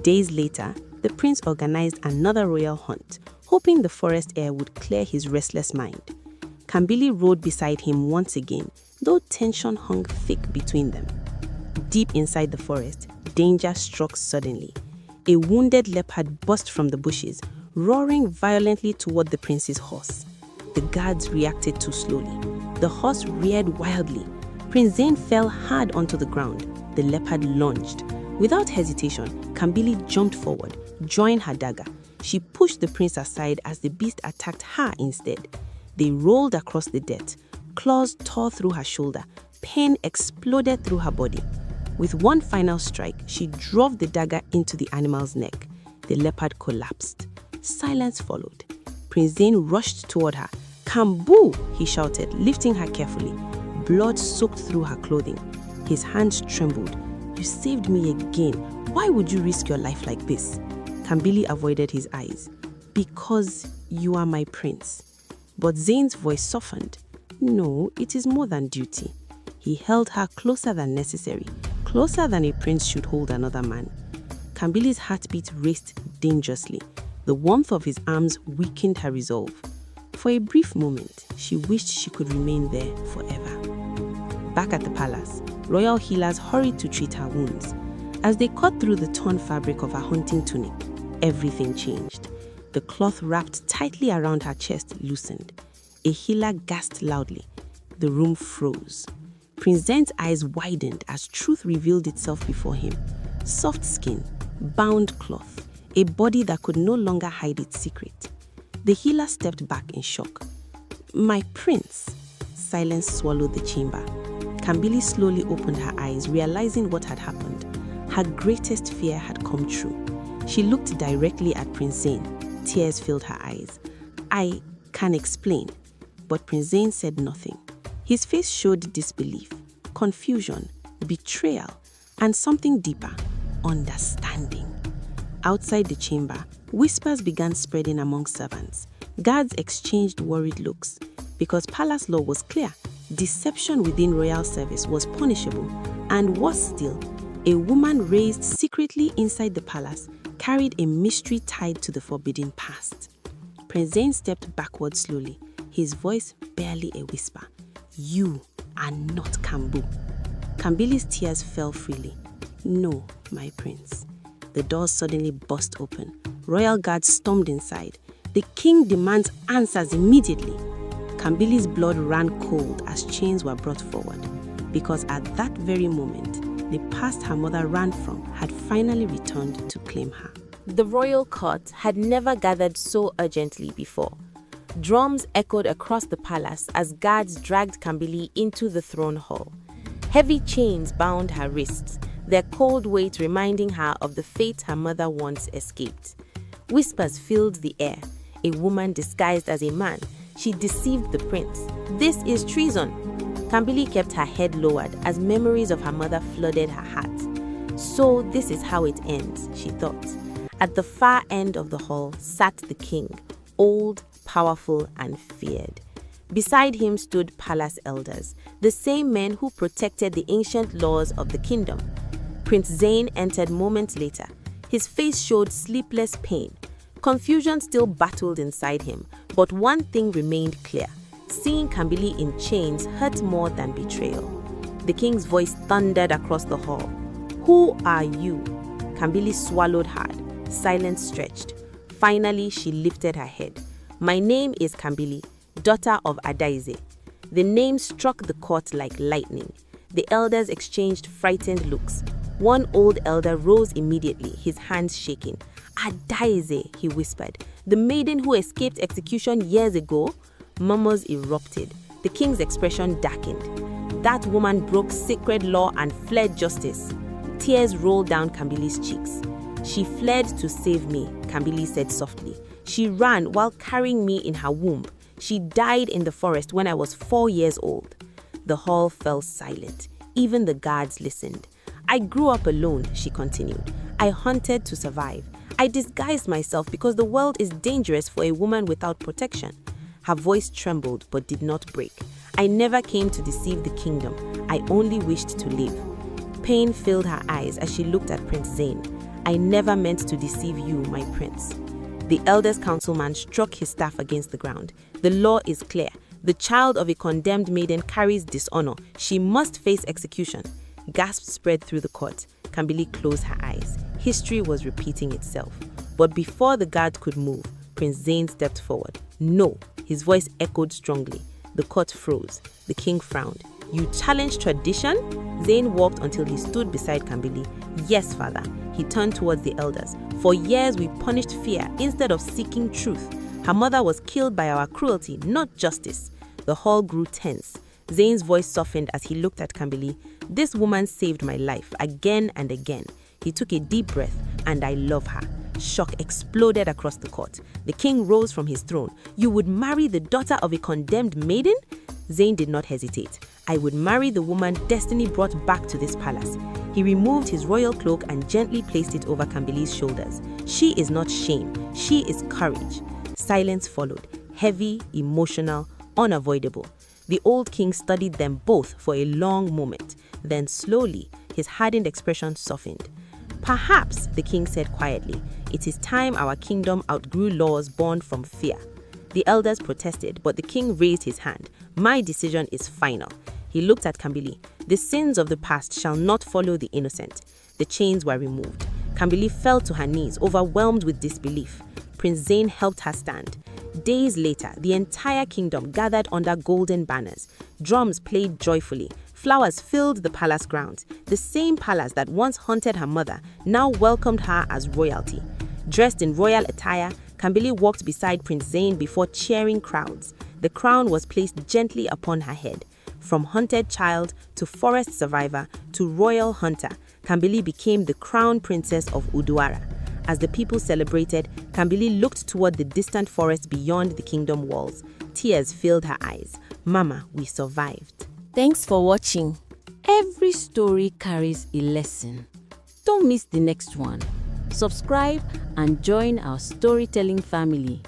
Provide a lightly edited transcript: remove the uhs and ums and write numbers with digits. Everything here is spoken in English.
Days later, the prince organized another royal hunt, hoping the forest air would clear his restless mind. Kambili rode beside him once again, though tension hung thick between them. Deep inside the forest, danger struck suddenly. A wounded leopard burst from the bushes, roaring violently toward the prince's horse. The guards reacted too slowly. The horse reared wildly. Prince Zain fell hard onto the ground. The leopard lunged. Without hesitation, Kambili jumped forward, drawing her dagger. She pushed the prince aside as the beast attacked her instead. They rolled across the dirt. Claws tore through her shoulder. Pain exploded through her body. With one final strike, she drove the dagger into the animal's neck. The leopard collapsed. Silence followed. Prince Zain rushed toward her. "Kambu!" he shouted, lifting her carefully. Blood soaked through her clothing. His hands trembled. "You saved me again. Why would you risk your life like this?" Kambili avoided his eyes. "Because you are my prince." But Zain's voice softened. "No, it is more than duty." He held her closer than necessary, closer than a prince should hold another man. Kambili's heartbeat raced dangerously. The warmth of his arms weakened her resolve. For a brief moment, she wished she could remain there forever. Back at the palace, royal healers hurried to treat her wounds. As they cut through the torn fabric of her hunting tunic, everything changed. The cloth wrapped tightly around her chest loosened. A healer gasped loudly. The room froze. Prince Zain's eyes widened as truth revealed itself before him. Soft skin, bound cloth, a body that could no longer hide its secret. The healer stepped back in shock. "My prince." Silence swallowed the chamber. Kambili slowly opened her eyes, realizing what had happened. Her greatest fear had come true. She looked directly at Prince Zain. Tears filled her eyes. "I can explain." But Prince Zain said nothing. His face showed disbelief, confusion, betrayal, and something deeper, understanding. Outside the chamber, whispers began spreading among servants. Guards exchanged worried looks. Because palace law was clear, deception within royal service was punishable, and worse still, a woman raised secretly inside the palace carried a mystery tied to the forbidden past. Prince Zain stepped backward slowly, his voice barely a whisper. "You are not Kambu." Kambili's tears fell freely. "No, my prince." The doors suddenly burst open. Royal guards stormed inside. "The king demands answers immediately." Kambili's blood ran cold as chains were brought forward, because at that very moment, the past her mother ran from had finally returned to claim her. The royal court had never gathered so urgently before. Drums echoed across the palace as guards dragged Kambili into the throne hall. Heavy chains bound her wrists, their cold weight reminding her of the fate her mother once escaped. Whispers filled the air. A woman disguised as a man. She deceived the prince. "This is treason." Kambili kept her head lowered as memories of her mother flooded her heart. So this is how it ends, she thought. At the far end of the hall sat the king, old, powerful, and feared. Beside him stood palace elders, the same men who protected the ancient laws of the kingdom. Prince Zain entered moments later. His face showed sleepless pain. Confusion still battled inside him, but one thing remained clear. Seeing Kambili in chains hurt more than betrayal. The king's voice thundered across the hall. "Who are you?" Kambili swallowed hard. Silence stretched. Finally, she lifted her head. "My name is Kambili, daughter of Adaize." The name struck the court like lightning. The elders exchanged frightened looks. One old elder rose immediately, his hands shaking. "Adaize," he whispered, "the maiden who escaped execution years ago?" Murmurs erupted. The king's expression darkened. "That woman broke sacred law and fled justice." Tears rolled down Kambili's cheeks. "She fled to save me," Kambili said softly. "She ran while carrying me in her womb. She died in the forest when I was 4 years old." The hall fell silent. Even the guards listened. "I grew up alone," she continued. "I hunted to survive. I disguised myself because the world is dangerous for a woman without protection." Her voice trembled but did not break. "I never came to deceive the kingdom. I only wished to live." Pain filled her eyes as she looked at Prince Zain. "I never meant to deceive you, my prince." The eldest councilman struck his staff against the ground. "The law is clear. The child of a condemned maiden carries dishonor. She must face execution." Gasps spread through the court. Kambili closed her eyes. History was repeating itself. But before the guard could move, Prince Zain stepped forward. "No," his voice echoed strongly. The court froze. The king frowned. "You challenge tradition?" Zain walked until he stood beside Kambili. "Yes, father." He turned towards the elders. "For years we punished fear instead of seeking truth. Her mother was killed by our cruelty, not justice." The hall grew tense. Zain's voice softened as he looked at Kambili. "This woman saved my life again and again." He took a deep breath. "And I love her." Shock exploded across the court. The king rose from his throne. "You would marry the daughter of a condemned maiden?" Zain did not hesitate. "I would marry the woman destiny brought back to this palace." He removed his royal cloak and gently placed it over Kambili's shoulders. "She is not shame. She is courage." Silence followed, heavy, emotional, unavoidable. The old king studied them both for a long moment. Then slowly, his hardened expression softened. "Perhaps," the king said quietly, "it is time our kingdom outgrew laws born from fear." The elders protested, but the king raised his hand. "My decision is final." He looked at Kambili. "The sins of the past shall not follow the innocent." The chains were removed. Kambili fell to her knees, overwhelmed with disbelief. Prince Zain helped her stand. Days later, the entire kingdom gathered under golden banners. Drums played joyfully. Flowers filled the palace grounds. The same palace that once haunted her mother now welcomed her as royalty. Dressed in royal attire, Kambili walked beside Prince Zain before cheering crowds. The crown was placed gently upon her head. From hunted child to forest survivor to royal hunter, Kambili became the crown princess of Uduara. As the people celebrated, Kambili looked toward the distant forest beyond the kingdom walls. Tears filled her eyes. "Mama, we survived." Thanks for watching. Every story carries a lesson. Don't miss the next one. Subscribe and join our storytelling family.